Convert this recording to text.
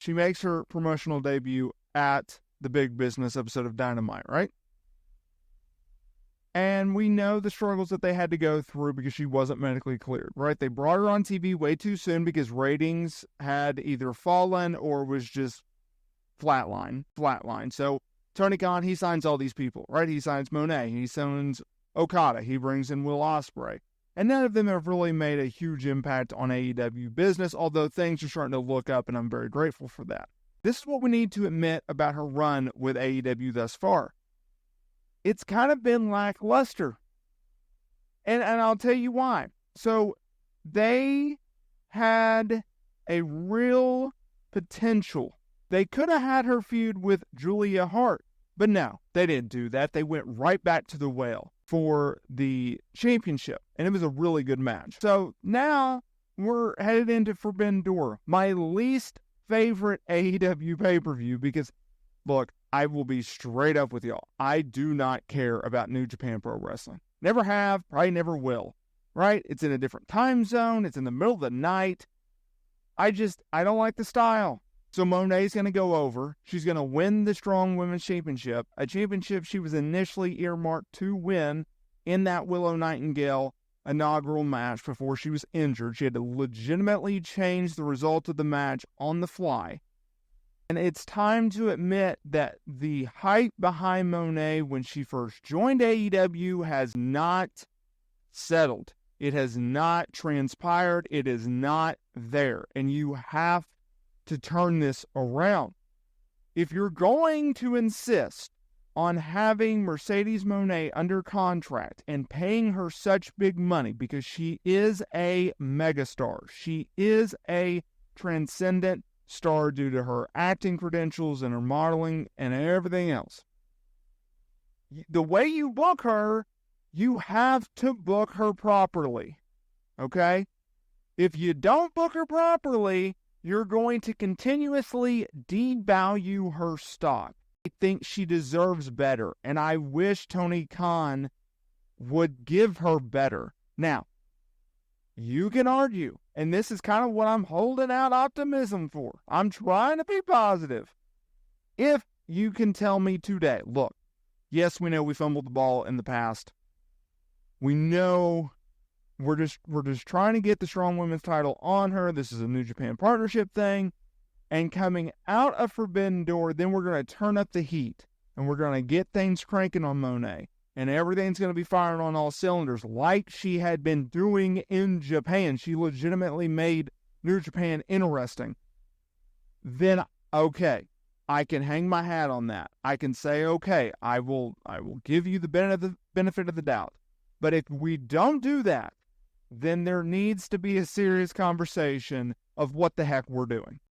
She makes her promotional debut at the Big Business episode of Dynamite, right? And we know the struggles that they had to go through because she wasn't medically cleared, right? They brought her on TV way too soon because ratings had either fallen or was just flatline. So Tony Khan, he signs all these people, right? He signs Monet, he signs Okada, he brings in Will Ospreay. And none of them have really made a huge impact on AEW business, although things are starting to look up, and I'm very grateful for that. This is what we need to admit about her run with AEW thus far. It's kind of been lackluster. And I'll tell you why. So they had a real potential. They could have had her feud with Julia Hart, but no, they didn't do that. They went right back to the well for the championship, and it was a really good match. So now we're headed into Forbidden Door, my least favorite AEW pay-per-view, because, look, I will be straight up with y'all. I do not care about New Japan Pro Wrestling. Never have, probably never will, right? It's in a different time zone. It's in the middle of the night. I don't like the style. So Monet's going to go over. She's going to win the Strong Women's Championship, a championship she was initially earmarked to win in that Willow Nightingale inaugural match before she was injured. She had to legitimately change the result of the match on the fly. And it's time to admit that the hype behind Monet when she first joined AEW has not settled. It has not transpired. It is not there. And you have to turn this around. If you're going to insist on having Mercedes Mone under contract and paying her such big money because she is a megastar, she is a transcendent star due to her acting credentials and her modeling and everything else. The way you book her, you have to book her properly. Okay? If you don't book her properly, you're going to continuously devalue her stock. I think she deserves better, and I wish Tony Khan would give her better. Now, you can argue, and this is kind of what I'm holding out optimism for. I'm trying to be positive. If you can tell me today, look, yes, we know we fumbled the ball in the past. We know we're just trying to get the Strong Women's title on her. This is a New Japan Partnership thing. And coming out of Forbidden Door, then we're going to turn up the heat. And we're going to get things cranking on Monet. And everything's going to be firing on all cylinders like she had been doing in Japan. She legitimately made New Japan interesting. Then, okay, I can hang my hat on that. I can say, okay, I will give you the benefit of the doubt. But if we don't do that, then there needs to be a serious conversation of what the heck we're doing.